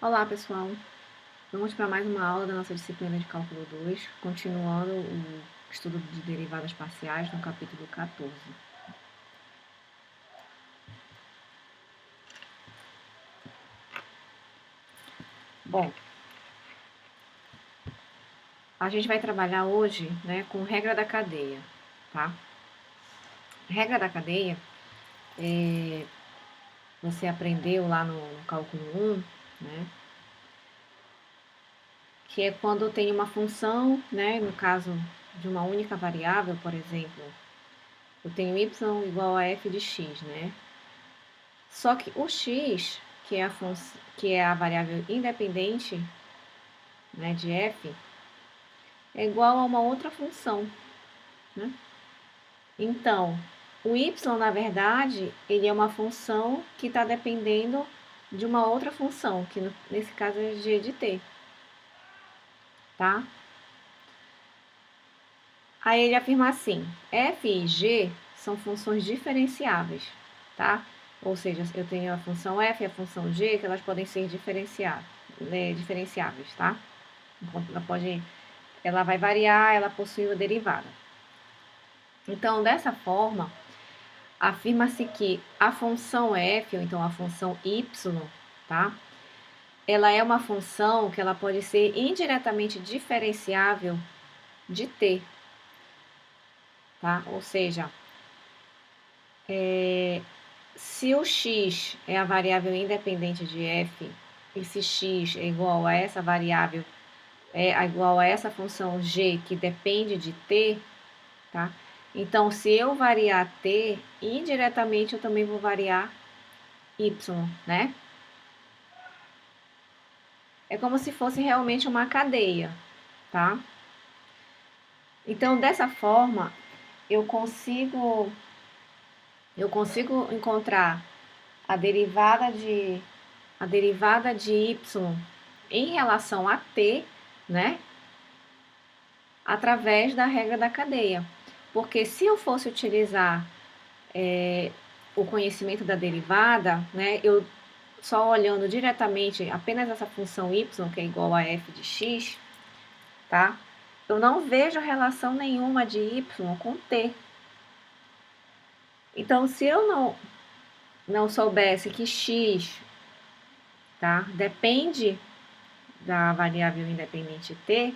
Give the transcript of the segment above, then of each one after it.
Olá, pessoal! Vamos para mais uma aula da nossa disciplina de Cálculo 2, continuando o estudo de derivadas parciais no capítulo 14. Bom, a gente vai trabalhar hoje, né, com regra da cadeia, tá? Regra da cadeia, você aprendeu lá no cálculo 1, né? Que é quando tem uma função, né, no caso de uma única variável, por exemplo, eu tenho y igual a f de x, né? Só que o x, que é a variável independente, né, de f, é igual a uma outra função, né? Então, o y, na verdade, ele é uma função que está dependendo de uma outra função, que nesse caso é g de t, tá? Aí ele afirma assim, f e g são funções diferenciáveis, tá? Ou seja, eu tenho a função f e a função g, que elas podem ser diferenciáveis, tá? Ela vai variar, ela possui uma derivada. Então, dessa forma, afirma-se que a função f, ou então a função y, tá? Ela é uma função que ela pode ser indiretamente diferenciável de t, tá? Ou seja, se o x é a variável independente de f, e se x é igual a essa variável, é igual a essa função g que depende de t, tá? Então, se eu variar t, indiretamente eu também vou variar y, né? É como se fosse realmente uma cadeia, tá? Então, dessa forma, eu consigo encontrar a derivada de y em relação a t, né? Através da regra da cadeia. Porque se eu fosse utilizar o conhecimento da derivada, né? Eu só olhando diretamente apenas essa função y, que é igual a f de x, tá? Eu não vejo relação nenhuma de y com t. Então, se eu não soubesse que x, tá, depende da variável independente t,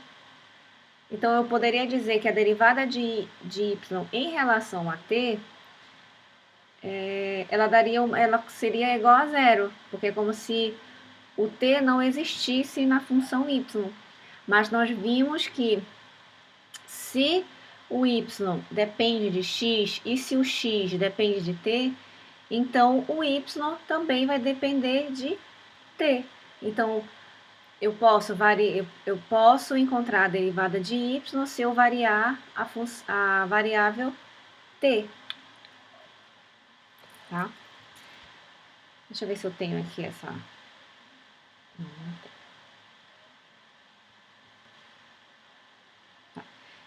então eu poderia dizer que a derivada de y em relação a t, ela seria igual a zero, porque é como se o t não existisse na função y. Mas nós vimos que se o y depende de x e se o x depende de t, então o y também vai depender de t. Então, eu posso encontrar a derivada de y se eu variar a variável t. Tá? Deixa eu ver se eu tenho aqui essa... Tá.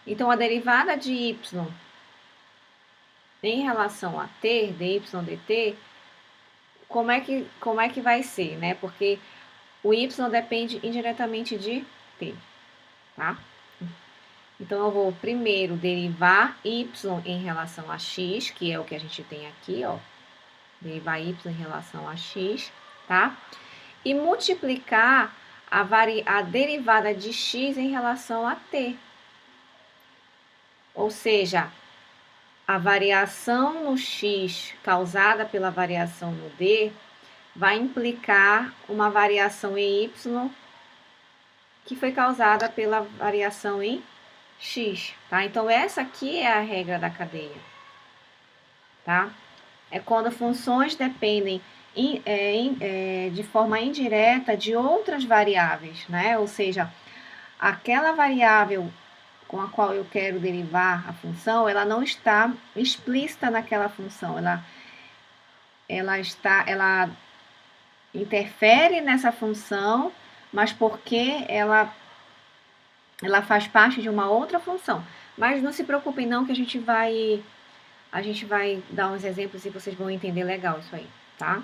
Então, a derivada de y em relação a t, dy dt, como é que vai ser, né? Porque o y depende indiretamente de t, tá? Então, eu vou primeiro derivar y em relação a x, que é o que a gente tem aqui, ó. Derivar y em relação a x, tá? E multiplicar a derivada de x em relação a t. Ou seja, a variação no x causada pela variação no d vai implicar uma variação em y que foi causada pela variação em x, tá? Então, essa aqui é a regra da cadeia, tá? É quando funções dependem de forma indireta de outras variáveis, né? Ou seja, aquela variável com a qual eu quero derivar a função, ela não está explícita naquela função, ela interfere nessa função, mas porque ela faz parte de uma outra função. Mas não se preocupem não que a gente vai dar uns exemplos e vocês vão entender legal isso aí, tá?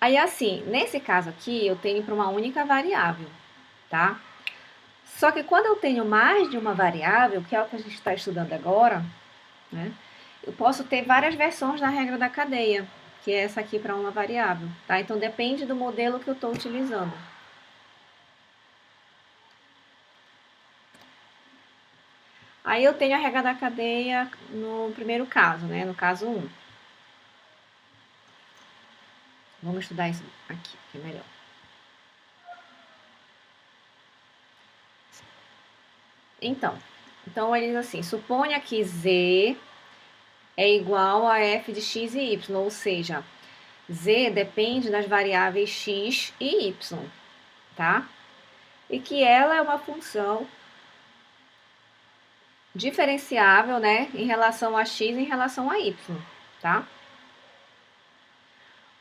Aí, assim, nesse caso aqui, eu tenho para uma única variável, tá? Só que quando eu tenho mais de uma variável, que é o que a gente está estudando agora, né? Eu posso ter várias versões da regra da cadeia, que é essa aqui para uma variável, tá? Então, depende do modelo que eu estou utilizando. Aí eu tenho a regra da cadeia no primeiro caso, né? No caso 1. Vamos estudar isso aqui, que é melhor. Então ele diz assim, suponha que Z é igual a f de x e y, ou seja, Z depende das variáveis x e y, tá? E que ela é uma função diferenciável, né, em relação a x e em relação a y, tá?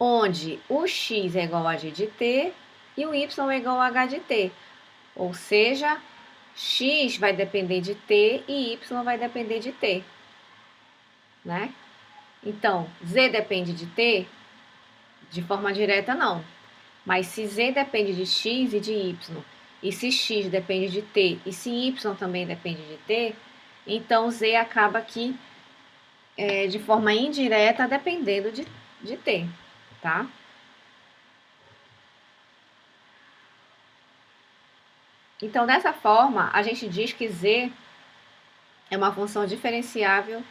Onde o x é igual a g de t e o y é igual a h de t. Ou seja, x vai depender de t e y vai depender de t, né? Então, z depende de t? De forma direta, não. Mas se z depende de x e de y, e se x depende de t, e se y também depende de t, então z acaba aqui, de forma indireta, dependendo de t, tá? Então, dessa forma, a gente diz que z é uma função diferenciável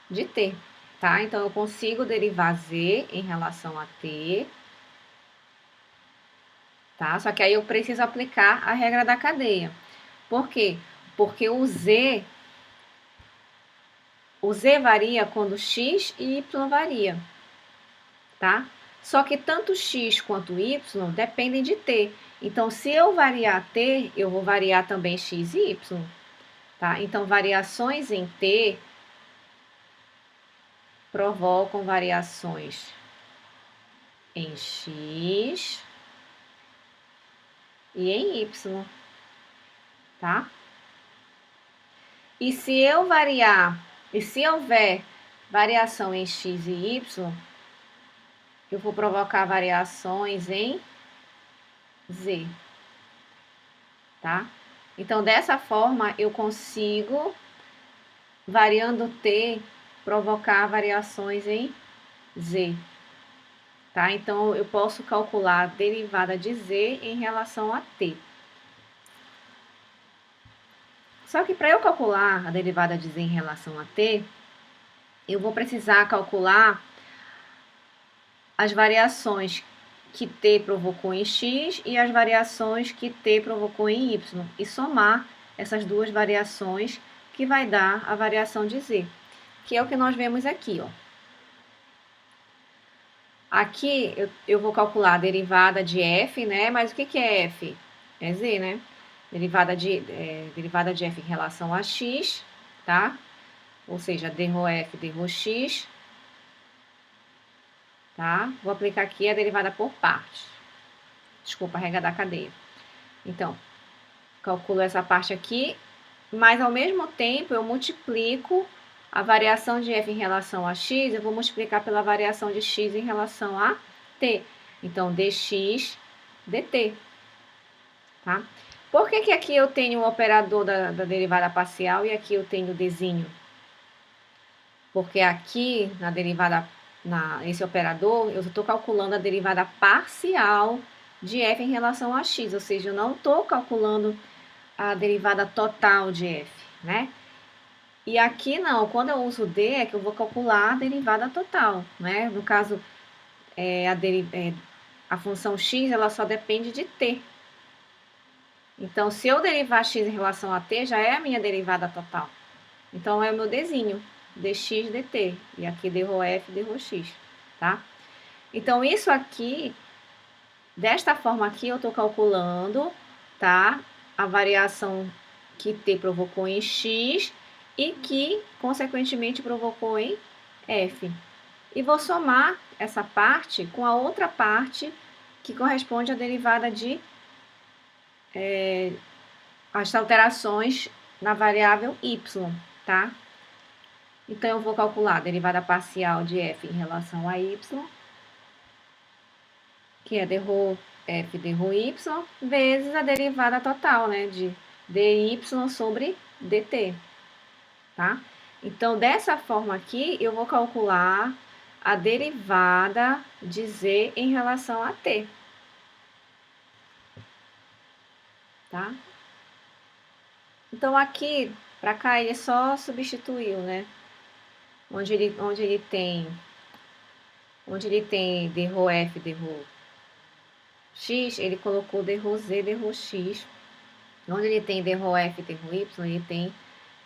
de t, tá? Então, eu consigo derivar z em relação a t, tá? Só que aí eu preciso aplicar a regra da cadeia. Por quê? Porque o z varia quando x e y varia, tá? Só que tanto x quanto y dependem de t. Então, se eu variar t, eu vou variar também x e y, tá? Então, variações em t provocam variações em x e em y, tá? E se houver variação em x e y, eu vou provocar variações em z, tá? Então, dessa forma, eu consigo, variando t, provocar variações em z, tá? Então, eu posso calcular a derivada de z em relação a t. Só que para eu calcular a derivada de z em relação a t, eu vou precisar calcular as variações que t provocou em x e as variações que t provocou em y, e somar essas duas variações, que vai dar a variação de z, que é o que nós vemos aqui, ó. Aqui eu vou calcular a derivada de f, né? Mas o que é f? É z, né? Derivada de f em relação a x, tá? Ou seja, dρf, dρx, tá? Vou aplicar aqui a derivada por partes. Desculpa, a regra da cadeia. Então, calculo essa parte aqui, mas ao mesmo tempo eu multiplico a variação de f em relação a x, eu vou multiplicar pela variação de x em relação a t. Então, dx, dt, tá? Por que aqui eu tenho o operador da derivada parcial e aqui eu tenho o dzinho? Porque aqui, na derivada, nesse operador, eu estou calculando a derivada parcial de f em relação a x, ou seja, eu não estou calculando a derivada total de f, né? E aqui não, quando eu uso d, é que eu vou calcular a derivada total, né? No caso, a função x, ela só depende de t. Então, se eu derivar x em relação a t, já é a minha derivada total. Então, é o meu dzinho, dx, dt. E aqui dρf, dρx, tá? Então, isso aqui, desta forma aqui, eu estou calculando, tá? A variação que t provocou em x e que, consequentemente, provocou em f. E vou somar essa parte com a outra parte que corresponde à derivada de as alterações na variável y, tá? Então, eu vou calcular a derivada parcial de f em relação a y. que é dρ f dρ y, vezes a derivada total, né, de dy sobre dt, tá? Então, dessa forma aqui, eu vou calcular a derivada de z em relação a t, tá? Então, aqui, para cá, ele só substituiu, né? Onde ele tem dρ f, dρ x, ele colocou dρ z, dρ x. Onde ele tem dρ f, dρ y, ele tem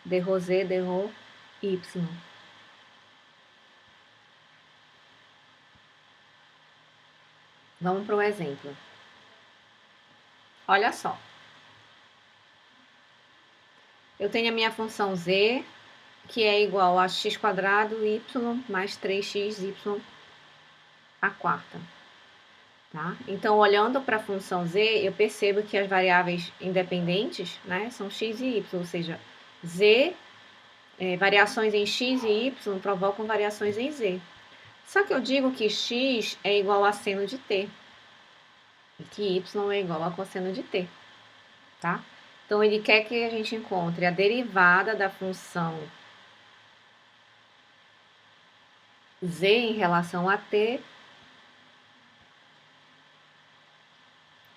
dρ z, dρ y. Vamos para o exemplo. Olha só. Eu tenho a minha função z, que é igual a x² y mais 3xy à quarta. Tá? Então, olhando para a função z, eu percebo que as variáveis independentes, né, são x e y, ou seja, z, variações em x e y provocam variações em z. Só que eu digo que x é igual a seno de t, e que y é igual a cosseno de t, tá? Então, ele quer que a gente encontre a derivada da função z em relação a t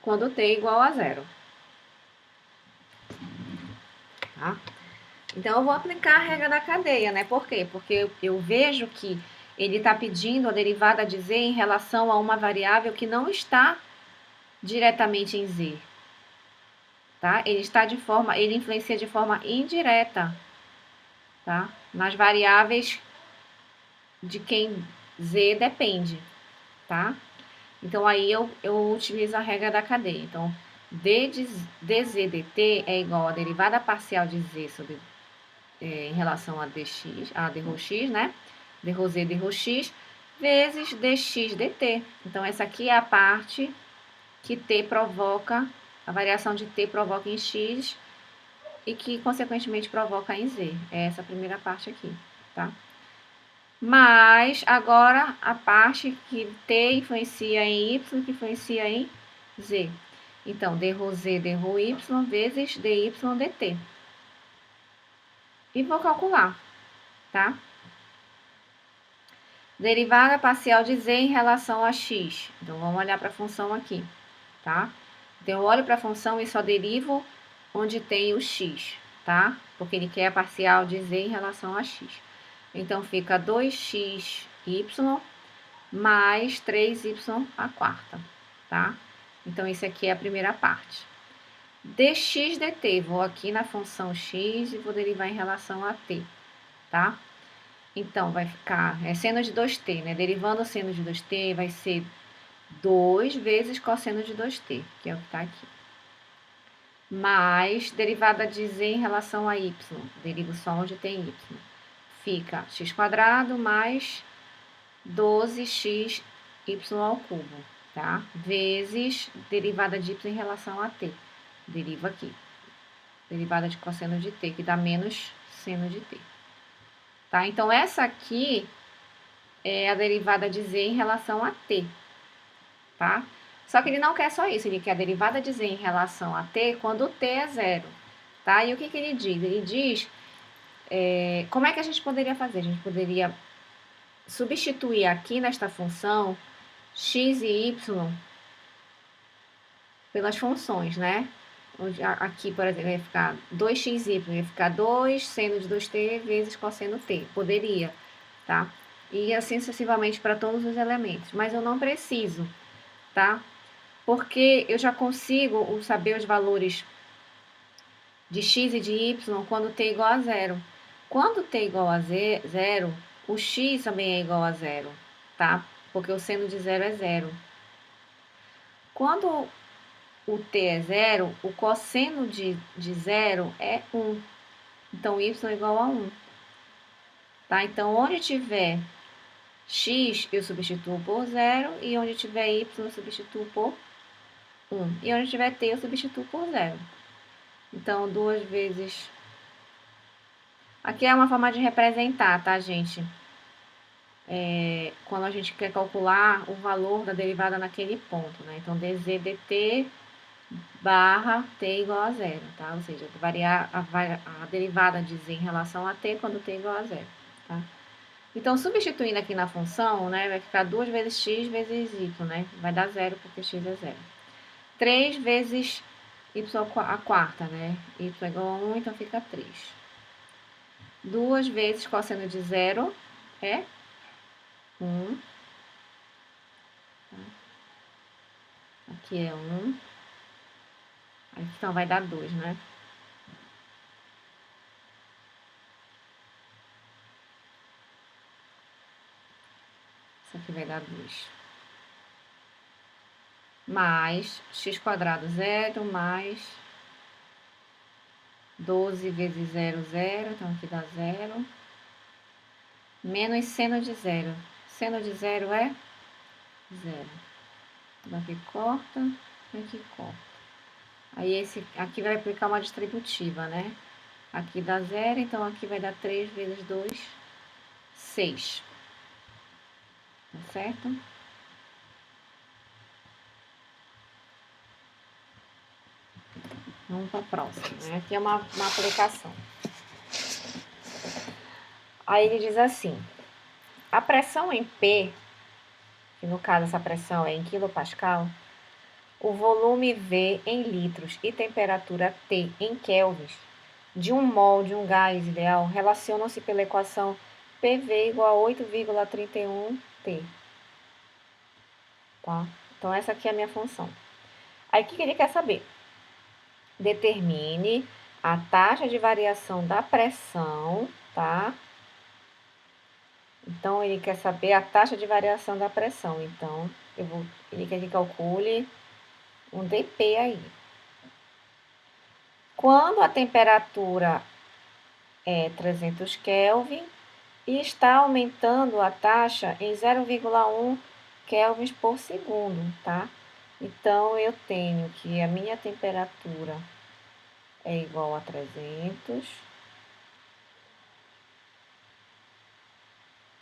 quando t é igual a zero. Tá? Então, eu vou aplicar a regra da cadeia, né? Por quê? Porque eu vejo que ele está pedindo a derivada de z em relação a uma variável que não está diretamente em z. Tá? Ele influencia de forma indireta, tá? Nas variáveis de quem z depende, tá? Então, aí eu utilizo a regra da cadeia. Então, dz dt é igual a derivada parcial de z sobre, em relação a dx, a dρx, né? dρz, dρx, vezes dx dt. Então, essa aqui é a parte que t provoca, a variação de t provoca em x e que, consequentemente, provoca em z. É essa primeira parte aqui, tá? Mas, agora, a parte que t influencia em y, que influencia em z. Então, dρz, dρy vezes dy dt. E vou calcular, tá? Derivada parcial de z em relação a x. Então, vamos olhar para a função aqui, tá? Então, eu olho para a função e só derivo onde tem o x, tá? Porque ele quer a parcial de z em relação a x. Então, fica 2xy mais 3y à quarta, tá? Então, isso aqui é a primeira parte. Dx dt, vou aqui na função x e vou derivar em relação a t, tá? Então, vai ficar, seno de 2t, né? Derivando o seno de 2t, vai ser 2 vezes cosseno de 2t, que é o que está aqui. Mais derivada de z em relação a y, derivo só onde tem y. Fica x² mais 12xy ao cubo, tá? Vezes derivada de y em relação a t. Deriva aqui. Derivada de cosseno de t, que dá menos seno de t. Tá? Então, essa aqui é a derivada de z em relação a t, tá? Só que ele não quer só isso, ele quer a derivada de z em relação a t quando t é zero, tá? E o que que ele diz? Ele diz, como é que a gente poderia fazer? A gente poderia substituir aqui nesta função x e y pelas funções, né? Aqui, por exemplo, ia ficar 2xy, ia ficar 2 seno de 2t vezes cosseno t. Poderia, tá? E assim sucessivamente para todos os elementos. Mas eu não preciso, tá? Porque eu já consigo saber os valores de x e de y quando t é igual a zero. Quando t é igual a zero, o x também é igual a zero, tá? Porque o seno de zero é zero. Quando o t é zero, o cosseno de zero é 1. Então, y é igual a 1. Tá? Então, onde tiver x, eu substituo por 0. E onde tiver y, eu substituo por 1. E onde tiver t, eu substituo por 0. Então, 2 vezes... Aqui é uma forma de representar, tá, gente? quando a gente quer calcular o valor da derivada naquele ponto, né? Então, dz dt barra t igual a zero, tá? Ou seja, variar a derivada de z em relação a t quando t igual a zero, tá? Então, substituindo aqui na função, né, vai ficar 2 vezes x vezes y, né? Vai dar zero porque x é zero. 3 vezes y a quarta, né? Y é igual a 1, então fica 3. 2 vezes cosseno de zero é 1. Aqui é 1. Então vai dar 2, né? Isso aqui vai dar 2. Mais x quadrado zero, mais 12 vezes 0, 0. Então aqui dá 0. Menos seno de zero. Seno de zero é 0. Aqui corta, aqui corta. Aí esse aqui vai aplicar uma distributiva, né? Aqui dá 0, então aqui vai dar 3 vezes 2, 6. Tá certo? Vamos para a próxima, né? Aqui é uma aplicação. Aí ele diz assim, a pressão em P, que no caso essa pressão é em quilopascal, o volume V em litros e temperatura T em kelvins de um mol de um gás ideal relacionam-se pela equação PV igual a 8,31 T. Tá? Então, essa aqui é a minha função. Aí, o que ele quer saber? Determine a taxa de variação da pressão, tá? Então, ele quer saber a taxa de variação da pressão. Então, ele quer que calcule um dP aí. Quando a temperatura é 300 Kelvin e está aumentando a taxa em 0,1 kelvins por segundo, tá? Então, eu tenho que a minha temperatura é igual a 300,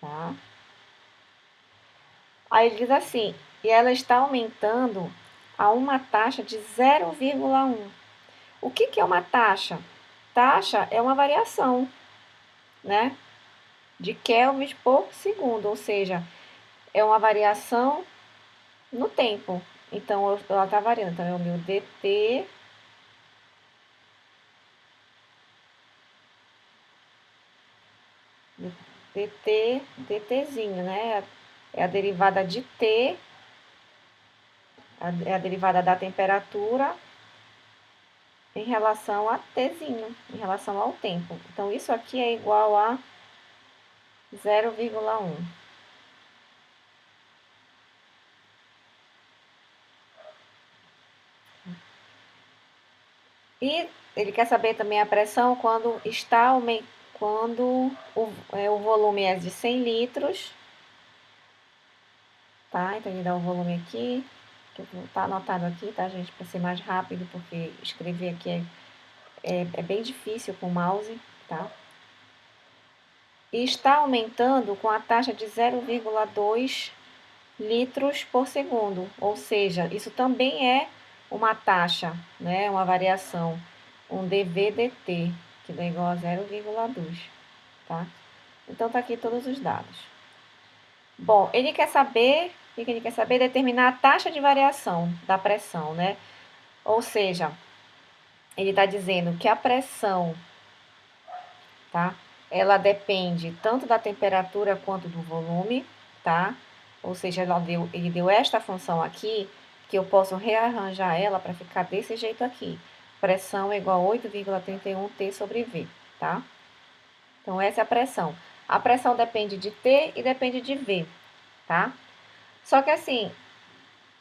tá? Aí ele diz assim, e ela está aumentando a uma taxa de 0,1. O que é uma taxa? Taxa é uma variação, né? De kelvins por segundo, ou seja, é uma variação no tempo. Então, ela está variando. Então, é o meu dt dtzinho, né? É a derivada de t, é a derivada da temperatura em relação a tzinho, em relação ao tempo. Então, isso aqui é igual a 0,1. E ele quer saber também a pressão quando está quando o volume é de 100 litros, tá? Então, ele dá o volume aqui, que tá anotado aqui, tá, gente? Para ser mais rápido, porque escrever aqui é bem difícil com o mouse, tá? E está aumentando com a taxa de 0,2 litros por segundo, ou seja, isso também é uma taxa, né, uma variação, um dV/dt, que dá igual a 0,2, tá? Então, tá aqui todos os dados. Bom, ele quer saber, o que ele quer saber? Determinar a taxa de variação da pressão, né? Ou seja, ele está dizendo que a pressão, tá? Ela depende tanto da temperatura quanto do volume, tá? Ou seja, ele deu esta função aqui, que eu posso rearranjar ela para ficar desse jeito aqui. Pressão é igual a 8,31 T sobre V, tá? Então, essa é a pressão. A pressão depende de T e depende de V, tá? Só que assim,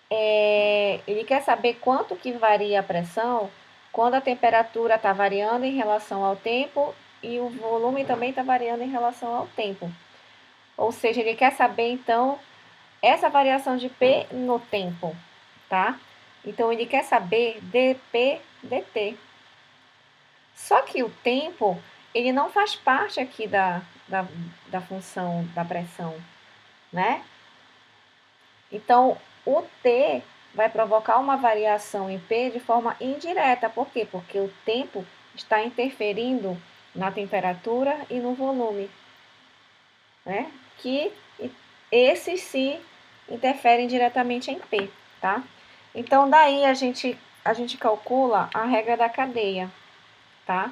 ele quer saber quanto que varia a pressão quando a temperatura está variando em relação ao tempo e o volume também está variando em relação ao tempo. Ou seja, ele quer saber, então, essa variação de P no tempo, tá? Então, ele quer saber dP dt. Só que o tempo, ele não faz parte aqui da função da pressão. né? Então, o T vai provocar uma variação em P de forma indireta. Por quê? Porque o tempo está interferindo na temperatura e no volume, né? Que esses sim interferem diretamente em P, tá? Então, daí a gente calcula a regra da cadeia, tá?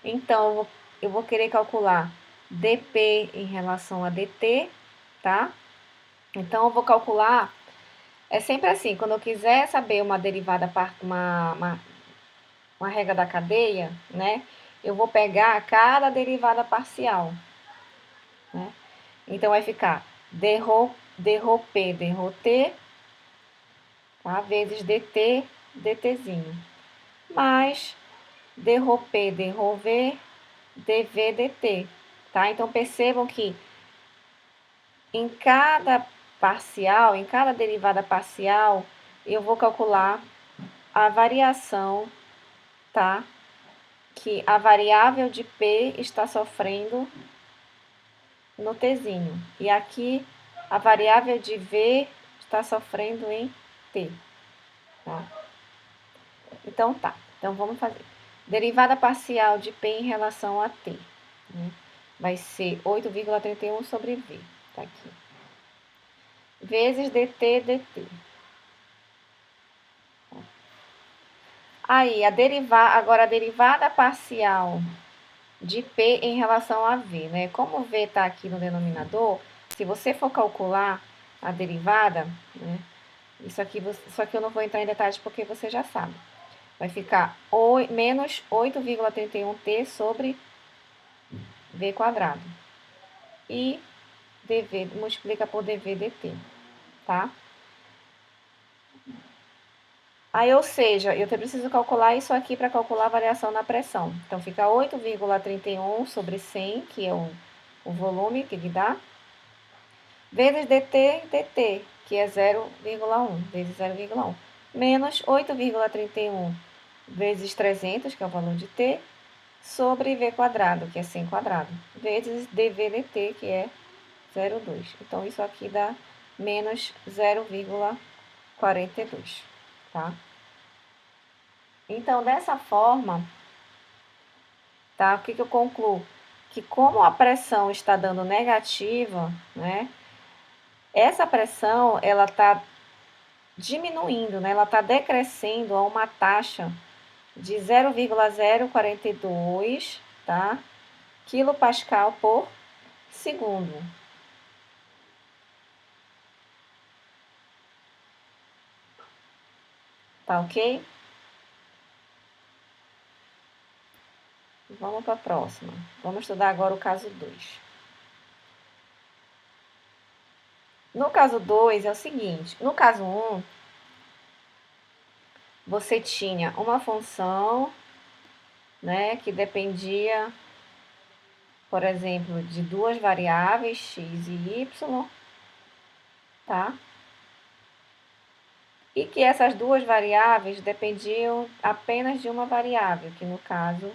Então, eu vou querer calcular dP em relação a dt, tá? Então, eu vou calcular, é sempre assim, quando eu quiser saber uma derivada, uma regra da cadeia, né? Eu vou pegar cada derivada parcial, né? Então, vai ficar dρ P, dρ T, tá? Vezes dt, dtzinho, mais dρ P, dρ V, dv, dt, tá? Então, percebam que em cada parcial, em cada derivada parcial, eu vou calcular a variação, tá? Que a variável de P está sofrendo no Tzinho. E aqui a variável de V está sofrendo em T, tá? Então tá. Então vamos fazer. Derivada parcial de P em relação a T, né? Vai ser 8,31 sobre V, tá aqui. Vezes dt, dt. Aí, agora a derivada parcial de P em relação a V, né? Como o V está aqui no denominador, se você for calcular a derivada, né? Isso aqui eu não vou entrar em detalhes porque você já sabe. Vai ficar menos 8,31t sobre V quadrado. E dv multiplica por dv dt, tá? Aí, ou seja, eu preciso calcular isso aqui para calcular a variação na pressão. Então, fica 8,31 sobre 100, que é o volume que ele dá, vezes dt, que é 0,1, vezes 0,1, menos 8,31 vezes 300, que é o valor de t, sobre v quadrado, que é 100 quadrado, vezes dv dt, que é 0,2. Então, isso aqui dá menos 0,42, tá? Então, dessa forma, tá? O que eu concluo? Que como a pressão está dando negativa, né? Essa pressão, ela está diminuindo, né? Ela está decrescendo a uma taxa de 0,042, tá? Quilopascal por segundo. Tá ok? Vamos para a próxima. Vamos estudar agora o caso 2. No caso 2 é o seguinte, no caso 1, você tinha uma função, né, que dependia, por exemplo, de duas variáveis, x e y, tá? E que essas duas variáveis dependiam apenas de uma variável, que no caso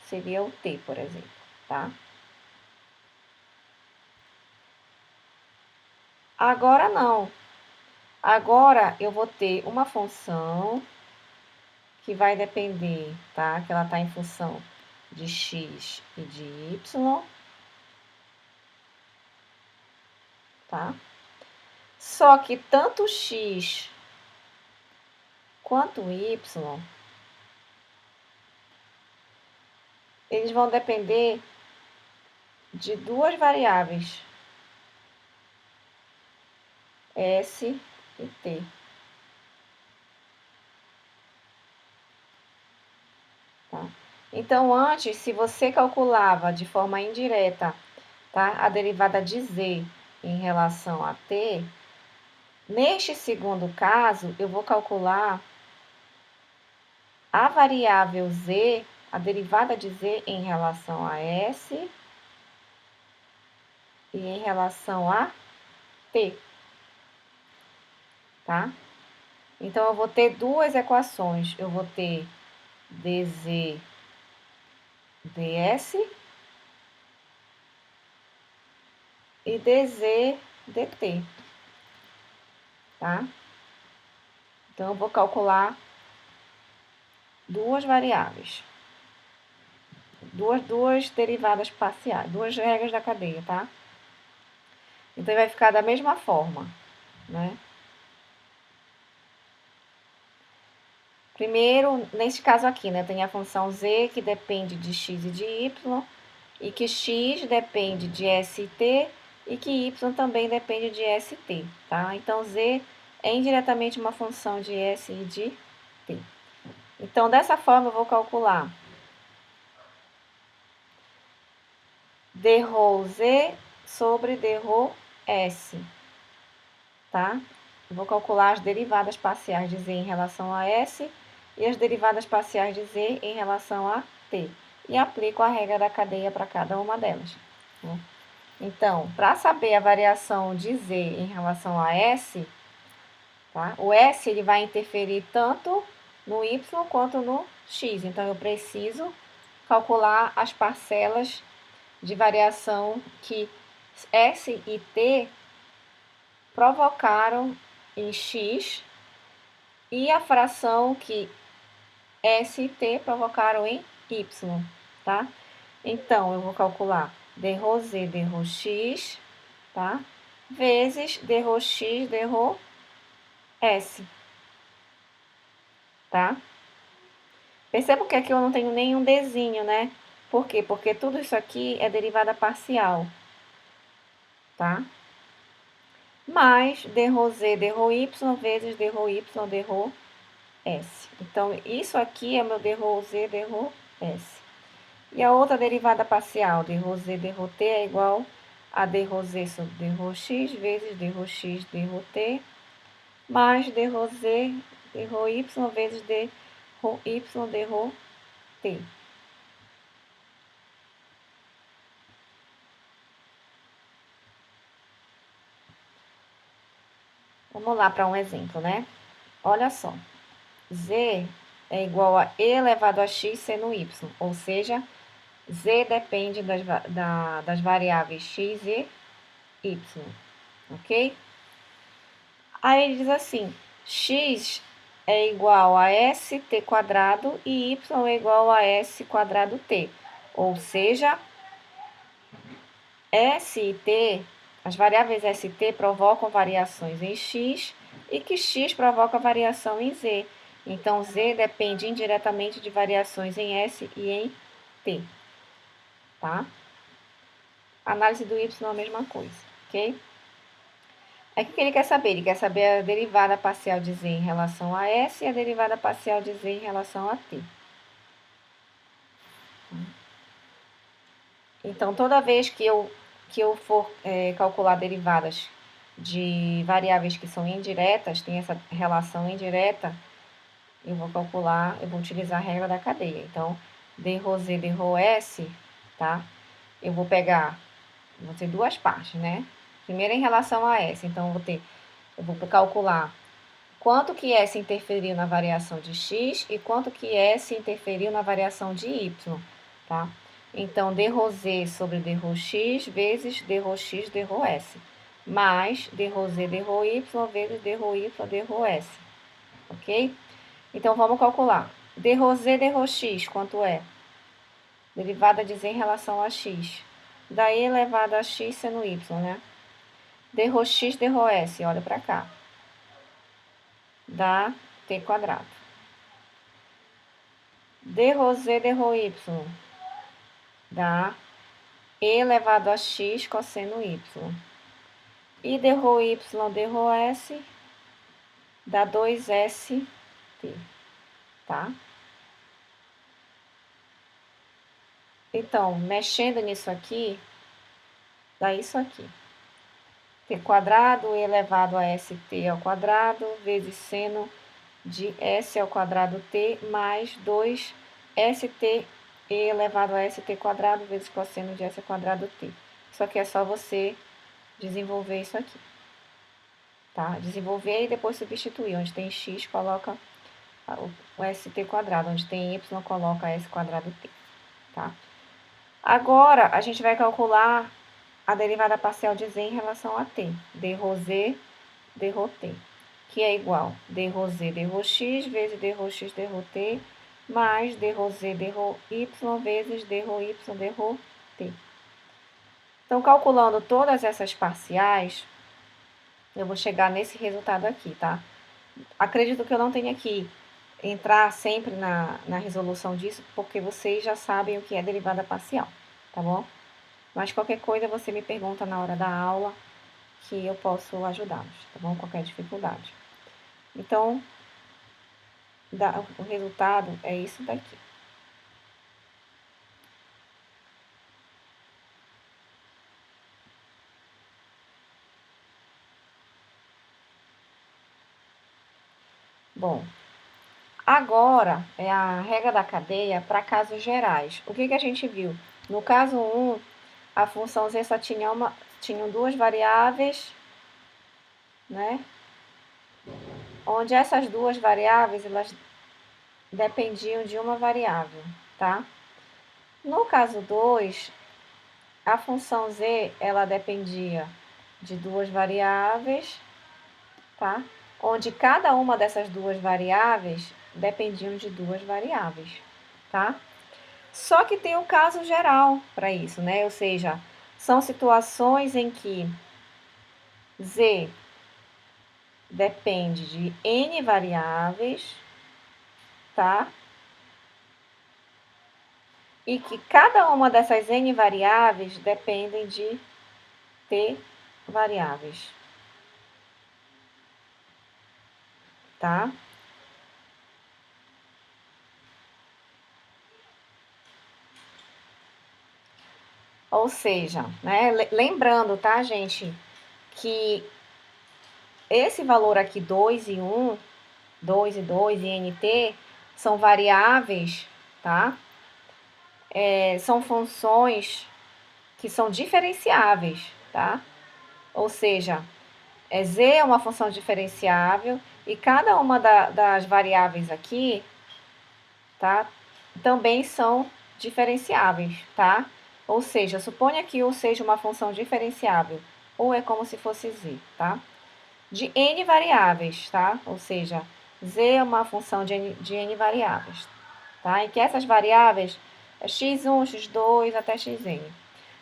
seria o t, por exemplo, tá? Agora não. Agora eu vou ter uma função que vai depender, tá? Que ela está em função de x e de y, tá? Só que tanto x quanto y, eles vão depender de duas variáveis, s e t. Tá? Então, antes, se você calculava de forma indireta, tá, a derivada de z em relação a t, neste segundo caso, eu vou calcular a variável z, a derivada de z em relação a s e em relação a t, tá? Então, eu vou ter duas equações. Eu vou ter dz ds e dz dt, tá? Então, eu vou calcular duas variáveis. Duas derivadas parciais, duas regras da cadeia, tá? Então, vai ficar da mesma forma, né? Primeiro, nesse caso aqui, né, tem a função z que depende de x e de y, e que x depende de st e que y também depende de st, tá? Então, z é indiretamente uma função de s e de t. Então, dessa forma, eu vou calcular d rho z sobre d rho s, tá? Eu vou calcular as derivadas parciais de z em relação a s e as derivadas parciais de z em relação a t. E aplico a regra da cadeia para cada uma delas, né? Então, para saber a variação de z em relação a s, tá? O s ele vai interferir tanto no y quanto no x. Então, eu preciso calcular as parcelas de variação que s e t provocaram em x e a fração que s e t provocaram em y, tá? Então, eu vou calcular d rho z, d rho x, tá? Vezes d rho x, d rho s, tá? Perceba que aqui eu não tenho nenhum dzinho, né? Por quê? Porque tudo isso aqui é derivada parcial, tá? Mais d rho z, d rho y vezes d rho y, d rho s. Então, isso aqui é meu d rho z, d rho s. E a outra derivada parcial, d rho z, d rho t, é igual a d rho z sobre d rho x vezes d rho x, d rho t, mais d rho z, d rho y vezes d rho y, d rho t. Vamos lá para um exemplo, né? Olha só. Z é igual a e elevado a x seno y, ou seja, z depende das variáveis x e y, ok? Aí ele diz assim, x é igual a st quadrado e y é igual a s quadrado t, ou seja, s e t, as variáveis s e t provocam variações em x e que x provoca variação em z. Então, z depende indiretamente de variações em s e em t, tá? A análise do y é a mesma coisa, ok? Aí o que ele quer saber? Ele quer saber a derivada parcial de z em relação a s e a derivada parcial de z em relação a t. Então, toda vez que eu for calcular derivadas de variáveis que são indiretas, tem essa relação indireta, eu vou utilizar a regra da cadeia. Então, d rho z, d rho s, tá? Eu vou ter duas partes, né? Primeiro em relação a s, então eu vou calcular quanto que S interferiu na variação de x e quanto que S interferiu na variação de y, tá? Então, d rho z sobre d rho x vezes d rho x, d rho s, mais d rho z, d rho y vezes d rho y, d rho s, ok? Então, vamos calcular. D rho z, d rho x, quanto é? Derivada de z em relação a x. Daí elevado a x seno y, né? D rho x, d rho s, olha para cá. Dá t quadrado. D rho z, d rho y dá e elevado a x cosseno y. E d rho y, d rho s dá 2st, tá? Então, mexendo nisso aqui, dá isso aqui. T quadrado e elevado a st ao quadrado vezes seno de s ao quadrado t mais 2st e elevado a st quadrado vezes cosseno de s ao quadrado t. Isso aqui é só você desenvolver isso aqui, tá? Desenvolver e depois substituir. Onde tem x, coloca o st quadrado. Onde tem y, coloca s quadrado t, tá? Agora, a gente vai calcular a derivada parcial de Z em relação a T. D rho Z, D rho T. Que é igual D rho Z, D rho X, vezes D rho X, D rho T, mais D rho Z, D rho Y, vezes D rho Y, D rho T. Então, calculando todas essas parciais, eu vou chegar nesse resultado aqui, tá? Acredito que eu não tenha que entrar sempre na resolução disso, porque vocês já sabem o que é derivada parcial, tá bom? Mas qualquer coisa você me pergunta na hora da aula que eu posso ajudá-los, tá bom? Qualquer dificuldade. Então, o resultado é isso daqui. Bom, agora é a regra da cadeia para casos gerais. O que a gente viu? No caso 1, a função z só tinham duas variáveis, né? Onde essas duas variáveis, elas dependiam de uma variável, tá? No caso 2, a função z, ela dependia de duas variáveis, tá? Onde cada uma dessas duas variáveis dependiam de duas variáveis, tá? Só que tem um caso geral para isso, né? Ou seja, são situações em que z depende de n variáveis, tá? E que cada uma dessas n variáveis dependem de t variáveis, tá? Ou seja, né, lembrando, tá, gente, que esse valor aqui, 2 e 1, 2 e 2 e nt, são variáveis, tá? São funções que são diferenciáveis, tá? Ou seja, z é uma função diferenciável e cada uma das variáveis aqui, tá? Também são diferenciáveis, tá? Ou seja, suponha que U seja uma função diferenciável, ou é como se fosse z, tá? De n variáveis, tá? Ou seja, z é uma função de n variáveis, tá? E que essas variáveis é x1, x2 até xn.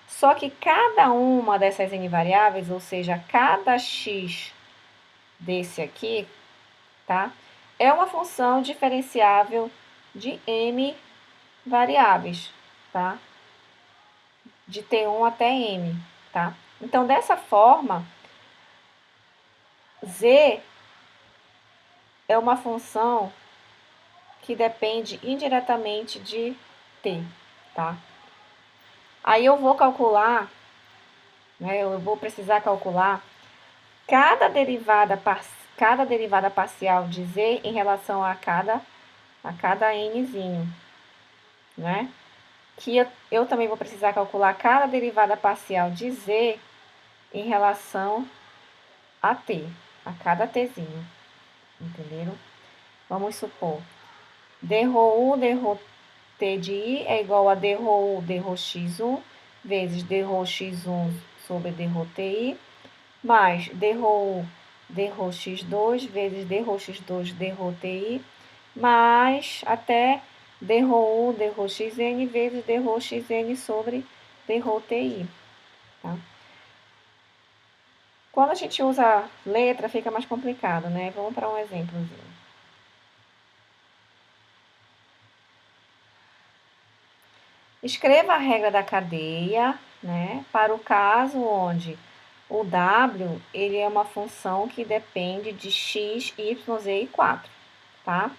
Só que cada uma dessas n variáveis, ou seja, cada x desse aqui, tá? É uma função diferenciável de m variáveis, tá? De T1 até M, tá? Então, dessa forma, Z é uma função que depende indiretamente de T, tá? Aí eu vou calcular, né? Eu vou precisar calcular cada derivada parcial de Z em relação a cada nzinho, né? Que eu também vou precisar calcular cada derivada parcial de Z em relação a T, a cada Tzinho, entenderam? Vamos supor, d rho U, d rho T de I é igual a d rho U, d rho x1, vezes d rho x1 sobre d rho TI, mais d rho U, d rho x2, vezes d rho x2, d rho TI, mais até d rho U, d rho xn, vezes d rho xn sobre d rho TI, tá? Quando a gente usa letra, fica mais complicado, né? Vamos para um exemplozinho. Escreva a regra da cadeia, né? Para o caso onde o W, ele é uma função que depende de x, y, z e 4, tá?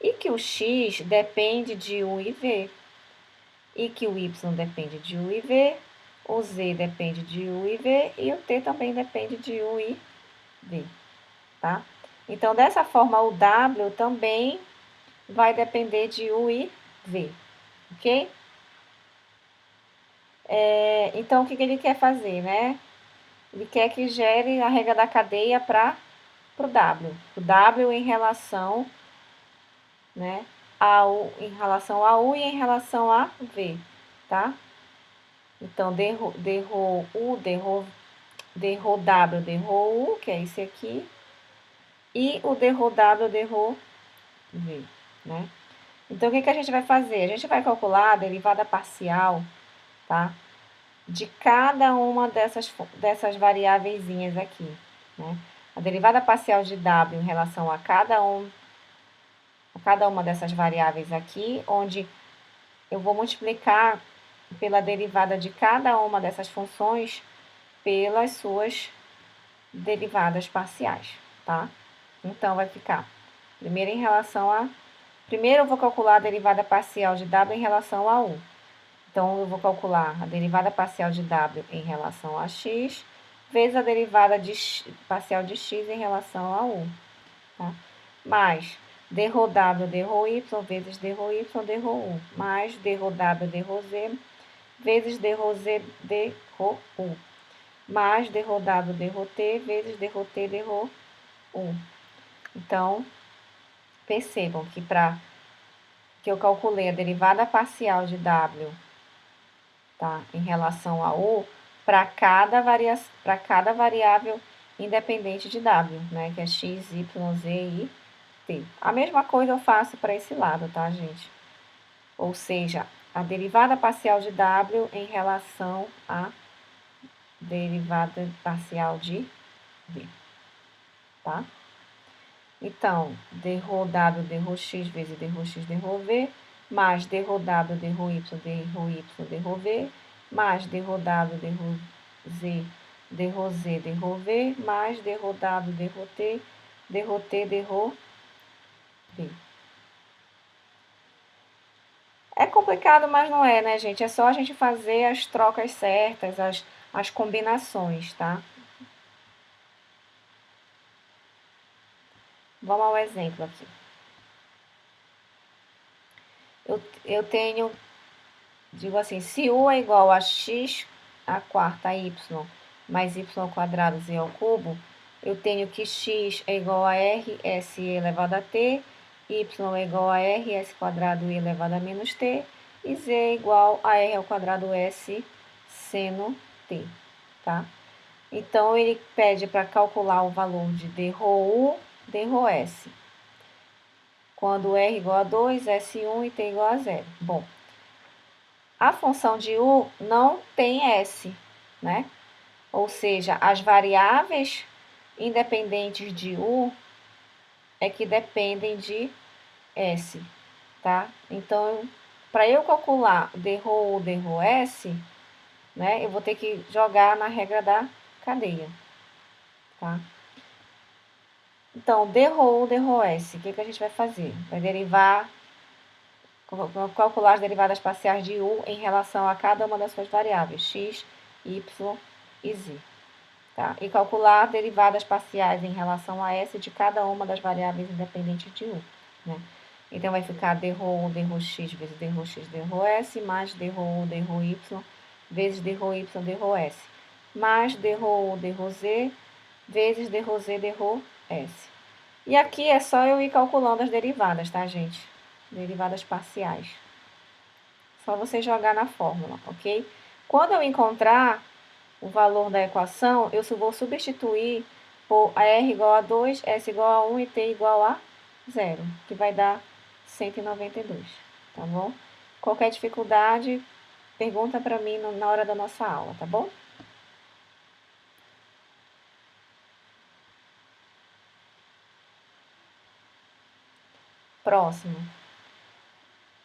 E que o x depende de u e v. E que o y depende de u e v, o z depende de u e v e o t também depende de u e v, tá? Então, dessa forma, o W também vai depender de U e V, ok? Então, o que ele quer fazer, né? Ele quer que gere a regra da cadeia para o W. O W em relação, né, em relação a U e em relação a V, tá? Então, d rho U, d rho W, d rho U, que é esse aqui, e o d rho W, d rho V, né? Então, o que que a gente vai fazer? A gente vai calcular a derivada parcial, tá? De cada uma dessas variáveiszinhas aqui, né? A derivada parcial de W em relação a cada uma dessas variáveis aqui, onde eu vou multiplicar pela derivada de cada uma dessas funções pelas suas derivadas parciais, tá? Então, vai ficar, primeiro eu vou calcular a derivada parcial de W em relação a U. Então, eu vou calcular a derivada parcial de W em relação a x, vezes a derivada parcial de x em relação a U, tá? Mais d rho W, d rho y, vezes d rho y, d rho U, mais d rho W, d rho z, vezes d rho z, d rho U, mais d rho W, d rho t, vezes d rho t, d rho U. Então, percebam que eu calculei a derivada parcial de W, tá, em relação a U, para cada variável independente de W, né, que é x, y, z e t. A mesma coisa eu faço para esse lado, tá, gente? Ou seja, a derivada parcial de W em relação à derivada parcial de V, tá? Então, d rho W, d rho x vezes d rho x, d rho v, mais d rho W, d rho y, d rho y, d rho v, mais d rho W, d rho z, d rho z, d rho v, mais d rho W, d rho t, d rho t, d rho v. É complicado, mas não é, né, gente? É só a gente fazer as trocas certas, as combinações, tá? Vamos ao exemplo aqui. Eu tenho, digo assim, se U é igual a x a quarta y mais y ao quadrado z ao cubo, eu tenho que x é igual a r s elevado a t, y é igual a r s quadrado i elevado a menos t, e z é igual a r ao quadrado s seno t, tá? Então, ele pede para calcular o valor de d rho U, d rho s. Quando r igual a 2, S1 e t igual a 0. Bom, a função de U não tem S, né? Ou seja, as variáveis independentes de U é que dependem de S, tá? Então, para eu calcular d rho U, d rho s, né, eu vou ter que jogar na regra da cadeia, tá? Então, d rho U, d rho s, o que a gente vai fazer? Vai calcular as derivadas parciais de U em relação a cada uma das suas variáveis, x, y e z. Tá? E calcular derivadas parciais em relação a S de cada uma das variáveis independentes de U. Né? Então, vai ficar d rho U, d rho x vezes d rho x, d rho s, mais d rho U, d rho y, vezes d rho y, d rho s, mais d rho U, d rho z, vezes d rho z, d rho s. E aqui é só eu ir calculando as derivadas, tá, gente? Derivadas parciais. Só você jogar na fórmula, ok? Quando eu encontrar o valor da equação, eu vou substituir por R igual a 2, S igual a 1 e T igual a 0, que vai dar 192, tá bom? Qualquer dificuldade, pergunta para mim na hora da nossa aula, tá bom? Próximo.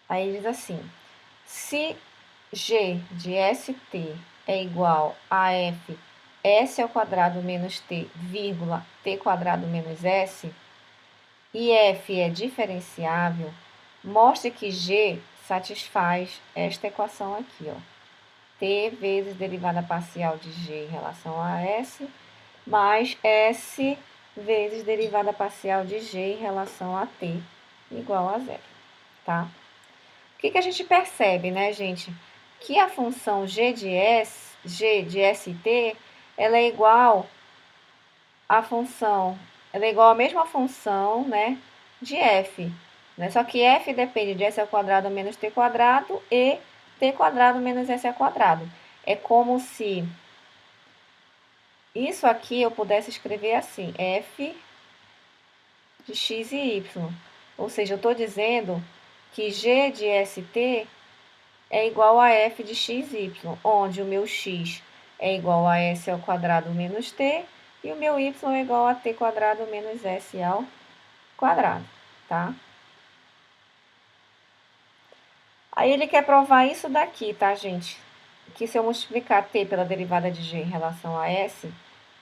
Aí diz assim, se G de ST é igual a F S ao quadrado menos T, vírgula, T quadrado menos S, e F é diferenciável, mostre que G satisfaz esta equação aqui, ó. T vezes derivada parcial de G em relação a S, mais S vezes derivada parcial de G em relação a T, igual a 0, tá? O que a gente percebe, né, gente? Que a função G de ST, ela é igual à mesma função, né, de f, né? Só que f depende de s ao quadrado menos t quadrado e t quadrado menos s ao quadrado. É como se isso aqui eu pudesse escrever assim, f de x e y. Ou seja, eu estou dizendo que g de st é igual a f de x, y, onde o meu x é igual a s ao quadrado menos t e o meu y é igual a t quadrado menos s ao quadrado, tá? Aí ele quer provar isso daqui, tá, gente? Que se eu multiplicar t pela derivada de g em relação a s,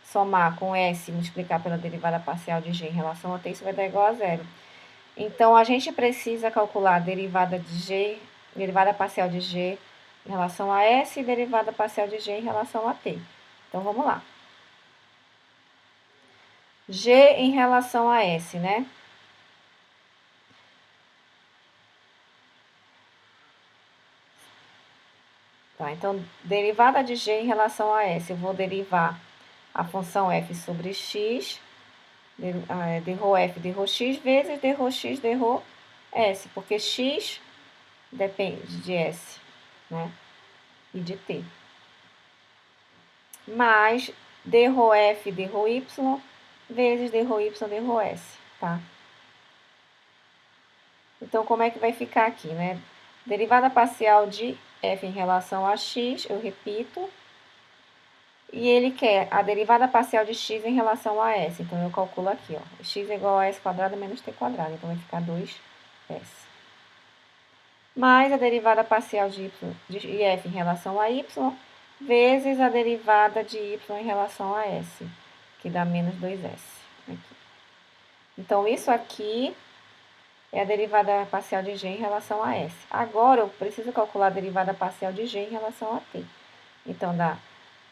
somar com s e multiplicar pela derivada parcial de g em relação a t, isso vai dar igual a zero. Então, a gente precisa calcular a derivada de g, derivada parcial de g em relação a s e derivada parcial de g em relação a t. Então, vamos lá. G em relação a s, né? Tá, então, derivada de g em relação a s, eu vou derivar a função f sobre x, dρ f dρ x, vezes dρ x dρ s, porque x depende de s, né? E de t. Mais dρ f dρ y vezes dρ y dρ s, tá? Então, como é que vai ficar aqui, né? Derivada parcial de f em relação a x, eu repito. E ele quer a derivada parcial de x em relação a s. Então, eu calculo aqui, ó. X é igual a s quadrado menos t quadrado. Então, vai ficar 2s. Mais a derivada parcial de f em relação a y, vezes a derivada de y em relação a s, que dá menos 2s. Aqui. Então, isso aqui é a derivada parcial de g em relação a s. Agora, eu preciso calcular a derivada parcial de g em relação a t. Então, dá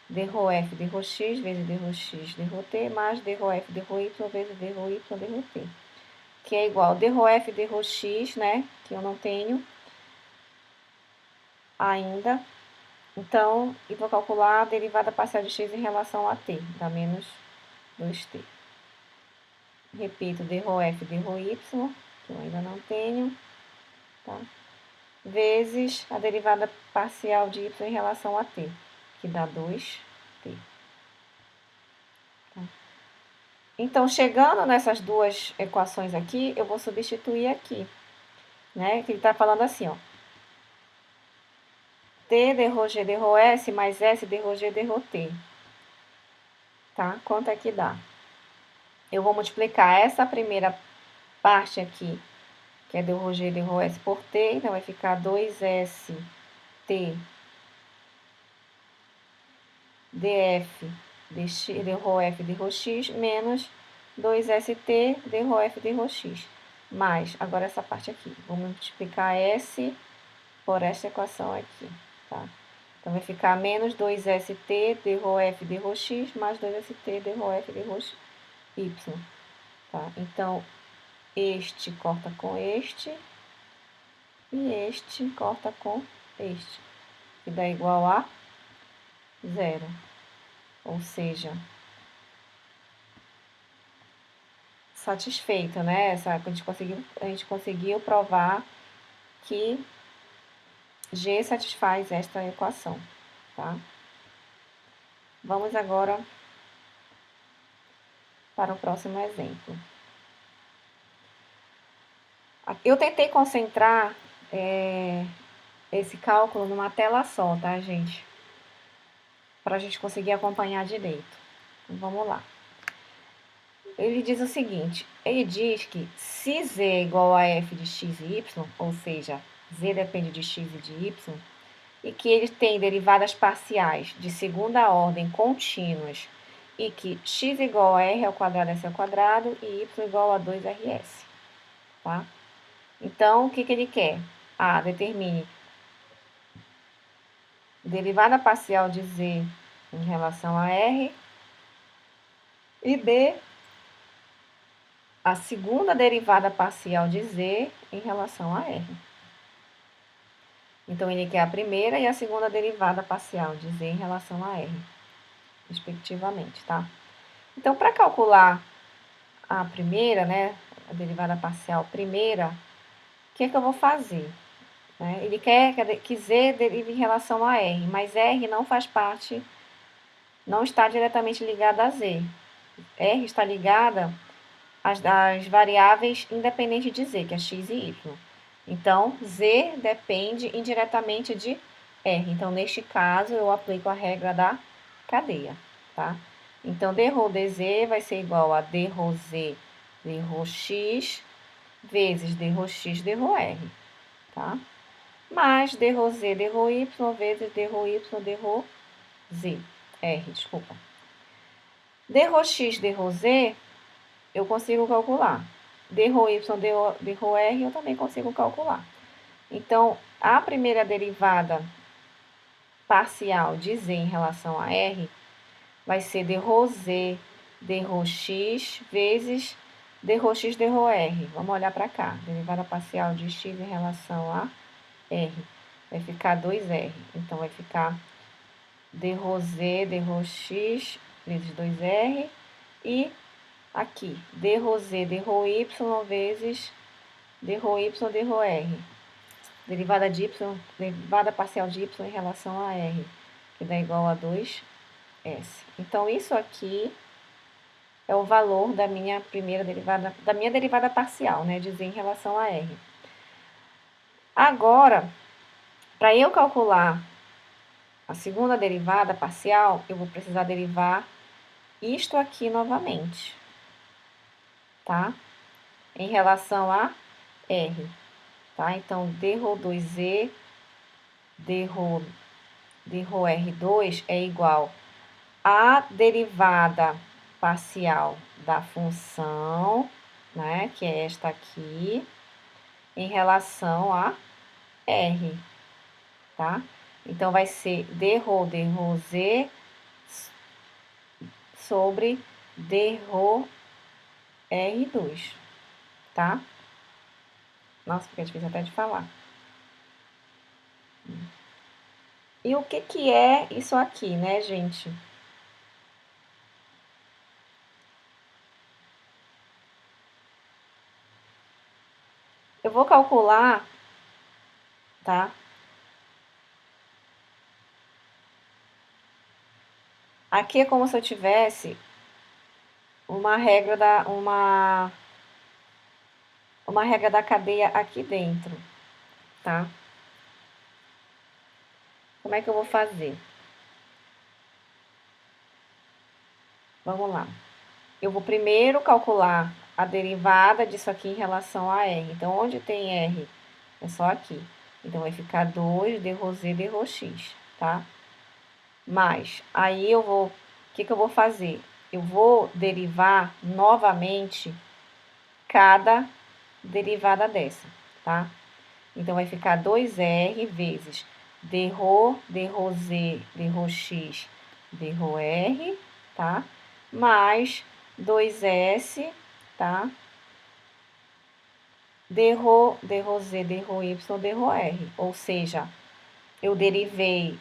dρ f dρ x vezes dρ x dρ t mais dρ f dρ y vezes dρ y dρ t, que é igual a dρ f dρ x, né, que eu não tenho ainda. Então, eu vou calcular a derivada parcial de x em relação a t, dá menos 2t. Repito, dρ f dρ y, que eu ainda não tenho, tá? Vezes a derivada parcial de y em relação a t, que dá 2t. Tá? Então, chegando nessas duas equações aqui, eu vou substituir aqui, né? Que ele está falando assim, ó. T dρ g dρ s mais s dρ g dρ t. Tá? Quanto é que dá? Eu vou multiplicar essa primeira parte aqui, que é dρ g dρ s por t, então vai ficar 2s t df dρ f dρ x menos 2st dρ f dρ x. Mais, agora essa parte aqui, vou multiplicar s por essa equação aqui, tá? Então, vai ficar menos 2st dρ f dρ x mais 2st dρ f dρ y, tá? Então, este corta com este e este corta com este, que dá igual a 0. Ou seja, satisfeito, né? A gente conseguiu provar que G satisfaz esta equação, tá? Vamos agora para o próximo exemplo. Eu tentei concentrar esse cálculo numa tela só, tá, gente? Para a gente conseguir acompanhar direito. Então, vamos lá. Ele diz o seguinte, ele diz que se z é igual a f de x e y, ou seja, z depende de x e de y, e que ele tem derivadas parciais de segunda ordem contínuas, e que x igual a r ao quadrado s ao quadrado e y igual a 2rs, tá? Então, o que ele quer? A, determine derivada parcial de z em relação a r, e B, a segunda derivada parcial de z em relação a r. Então, ele quer a primeira e a segunda derivada parcial de z em relação a r, respectivamente, tá? Então, para calcular a primeira, né, a derivada parcial primeira, o que é que eu vou fazer? né? Ele quer que Z derive em relação a R, mas R não faz parte, não está diretamente ligada a Z. R está ligada às variáveis independentes de Z, que é x e y. Então, Z depende indiretamente de R. Então, neste caso, eu aplico a regra da cadeia, tá? Então, dρ dz vai ser igual a dρ z dρ x vezes dρ x dρ r, tá? Mais dρ z dρ y vezes dρ y dρ z, r, desculpa. Dρ x dρ z eu consigo calcular. Dρ y dρ r eu também consigo calcular. Então, a primeira derivada parcial de z em relação a r vai ser dρ z dρ x vezes dρ x dρ r. Vamos olhar para cá. Derivada parcial de x em relação a r. Vai ficar 2r. Então, vai ficar dρ z dρ x vezes 2r. E aqui, dρ z dρ y vezes dρ y dρ r. Derivada de y, derivada parcial de y em relação a r, que dá igual a 2s. Então, isso aqui é o valor da minha primeira derivada, da minha derivada parcial, né, de z em relação a r. Agora, para eu calcular a segunda derivada parcial, eu vou precisar derivar isto aqui novamente, tá? Em relação a r, tá? Então, dρ2z dρ r2 é igual a derivada parcial da função, né, que é esta aqui, em relação a r, tá? Então, vai ser dρ z sobre dρ r2, tá? Nossa, fica difícil até de falar. E o que é isso aqui, né, gente? Eu vou calcular, tá? Aqui é como se eu tivesse uma regra da cadeia aqui dentro, tá? Como é que eu vou fazer? Vamos lá. Eu vou primeiro calcular a derivada disso aqui em relação a r. Então, onde tem r? É só aqui. Então, vai ficar 2 dρ z dρ x, tá? Mas, aí eu vou... O que eu vou fazer? Eu vou derivar novamente cada derivada dessa, tá? Então, vai ficar 2r vezes dρ z dρ x dρ r, tá? Mais 2s, tá? dρ z dρ y dρ r. Ou seja, eu derivei...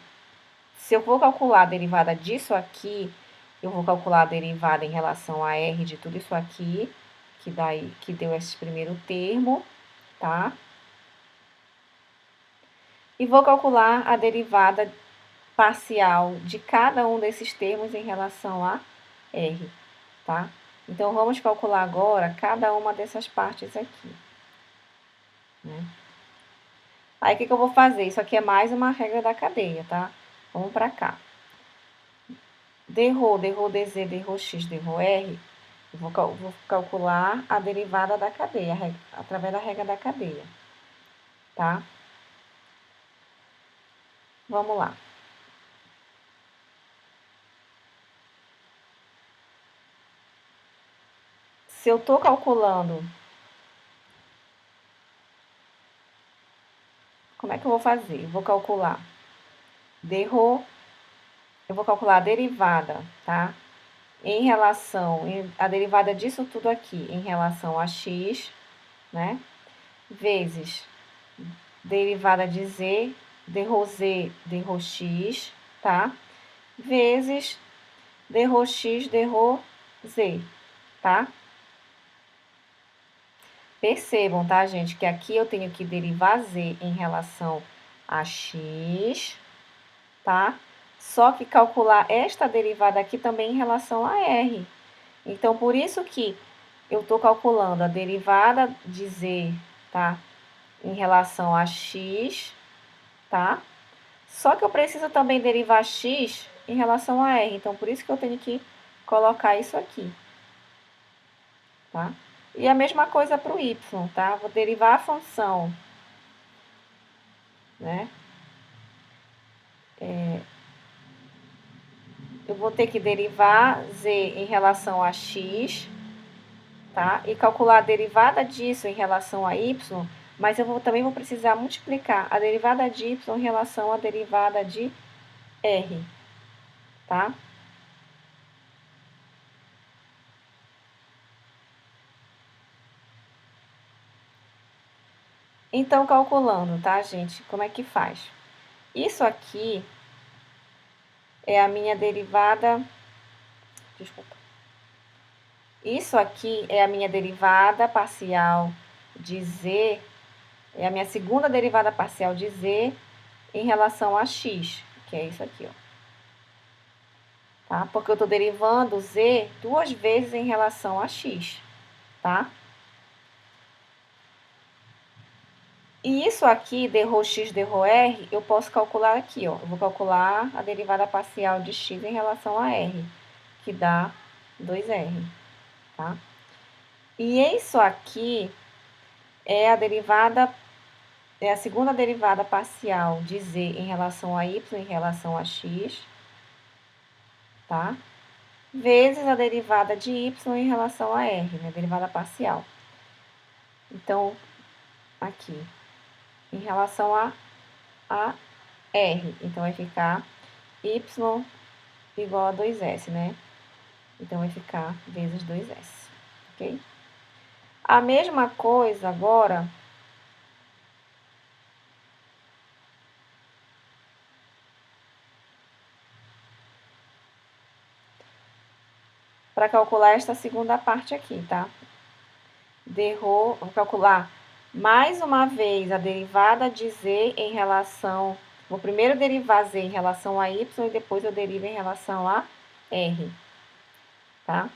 Se eu for calcular a derivada disso aqui, eu vou calcular a derivada em relação a r de tudo isso aqui, que deu esse primeiro termo, tá? E vou calcular a derivada parcial de cada um desses termos em relação a r, tá? Então, vamos calcular agora cada uma dessas partes aqui, né? Aí, o que eu vou fazer? Isso aqui é mais uma regra da cadeia, tá? Vamos para cá. dρ dz dρ x dρ r, eu vou calcular a derivada da cadeia, através da regra da cadeia, tá? Vamos lá. Se eu estou calculando, como é que eu vou fazer? Eu vou calcular eu vou calcular a derivada, tá? Em relação, a derivada disso tudo aqui, em relação a x, né? Vezes derivada de z, dρ z, dρ x, tá? Vezes dρ x, dρ z, tá? Percebam, tá, gente, que aqui eu tenho que derivar z em relação a x, tá? Só que calcular esta derivada aqui também em relação a r. Então, por isso que eu estou calculando a derivada de z, tá? Em relação a x, tá? Só que eu preciso também derivar x em relação a r. Então, por isso que eu tenho que colocar isso aqui, tá? E a mesma coisa para o y, tá? Vou derivar a função, né? Eu vou ter que derivar z em relação a x, tá? E calcular a derivada disso em relação a y, mas também vou precisar multiplicar a derivada de y em relação à derivada de r, tá? Então, calculando, tá, gente? Como é que faz? Isso aqui é a minha derivada... Desculpa. Isso aqui é a minha derivada parcial de z, é a minha segunda derivada parcial de z em relação a x, que é isso aqui, ó. Tá? Porque eu estou derivando z duas vezes em relação a x, tá? E isso aqui, dρ x, dρ r, eu posso calcular aqui, ó. Eu vou calcular a derivada parcial de x em relação a r, que dá 2r, tá? E isso aqui é a derivada, é a segunda derivada parcial de z em relação a y em relação a x, tá? Vezes a derivada de y em relação a r, né? Derivada parcial. Então, aqui, em relação a r. Então, vai ficar y igual a 2s, né? Então, vai ficar vezes 2s, ok? A mesma coisa agora para calcular esta segunda parte aqui, tá? Vou calcular mais uma vez a derivada de z em relação... Vou primeiro derivar z em relação a y e depois eu derivo em relação a r, tá?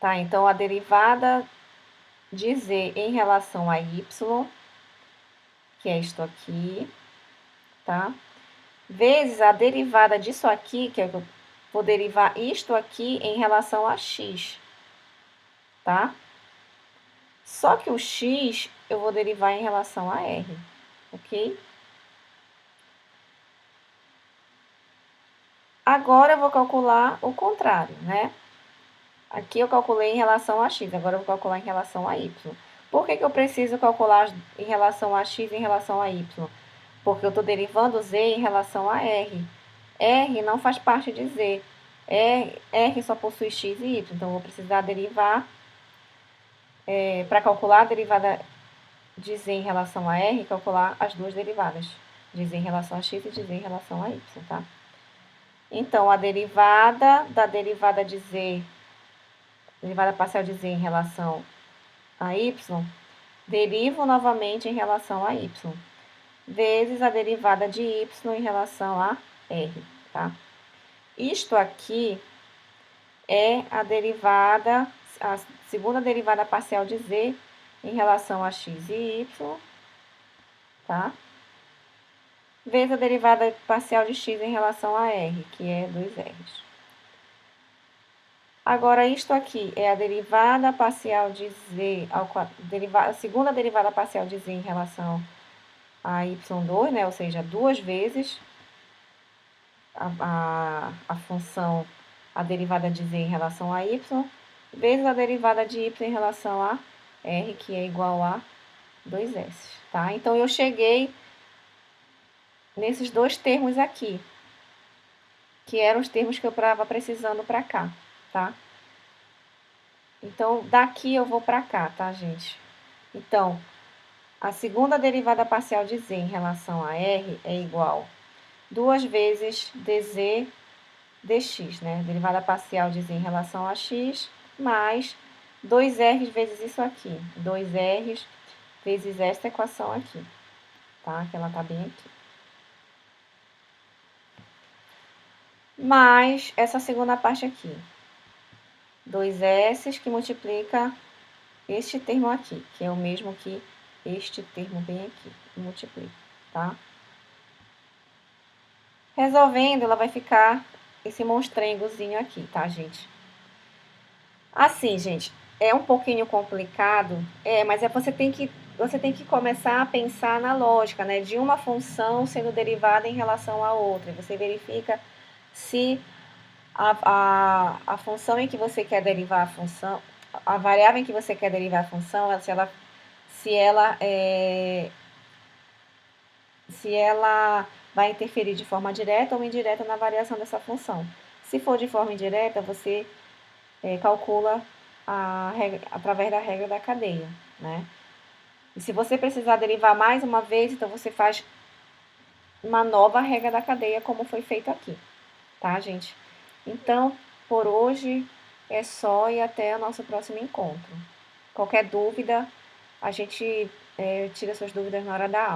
Tá, então a derivada de z em relação a y, que é isto aqui, tá? Vezes a derivada disso aqui, que é que eu vou derivar isto aqui em relação a x, tá? Só que o x eu vou derivar em relação a r, ok? Agora eu vou calcular o contrário, né? Aqui eu calculei em relação a x, agora eu vou calcular em relação a y. Por que eu preciso calcular em relação a x e em relação a y? Porque eu estou derivando z em relação a r. R não faz parte de z. R só possui x e y, então eu vou precisar derivar, para calcular a derivada de z em relação a r, calcular as duas derivadas, de z em relação a x e de z em relação a y, tá? Então, a derivada da derivada de z, derivada parcial de z em relação a y, derivo novamente em relação a y, vezes a derivada de y em relação a r, tá? Isto aqui é a derivada, a segunda derivada parcial de z em relação a x e y, tá? Vezes a derivada parcial de x em relação a r, que é 2r's. Agora, isto aqui é a derivada parcial de z, a segunda derivada parcial de z em relação a y2, né? Ou seja, duas vezes a função, a derivada de z em relação a y, vezes a derivada de y em relação a r, que é igual a 2s, tá? Então, eu cheguei nesses dois termos aqui, que eram os termos que eu estava precisando para cá, tá? Então, daqui eu vou para cá, tá, gente? Então, A segunda derivada parcial de z em relação a r é igual 2 vezes dz dx, né? Derivada parcial de z em relação a x, mais 2r vezes isso aqui. 2r vezes esta equação aqui, tá? Que ela tá bem aqui. Mais essa segunda parte aqui. 2s que multiplica este termo aqui, que é o mesmo que este termo bem aqui, multiplica, tá? Resolvendo, ela vai ficar esse monstrengozinho aqui, tá, gente? Assim, gente, é um pouquinho complicado, mas você tem que começar a pensar na lógica, né? De uma função sendo derivada em relação à outra. Você verifica se a função em que você quer derivar a função, a variável em que você quer derivar a função, se ela vai interferir de forma direta ou indireta na variação dessa função. Se for de forma indireta, você calcula através da regra da cadeia, né? E se você precisar derivar mais uma vez, então você faz uma nova regra da cadeia, como foi feito aqui, tá, gente? Então, por hoje é só e até o nosso próximo encontro. Qualquer dúvida, a gente tira suas dúvidas na hora da aula.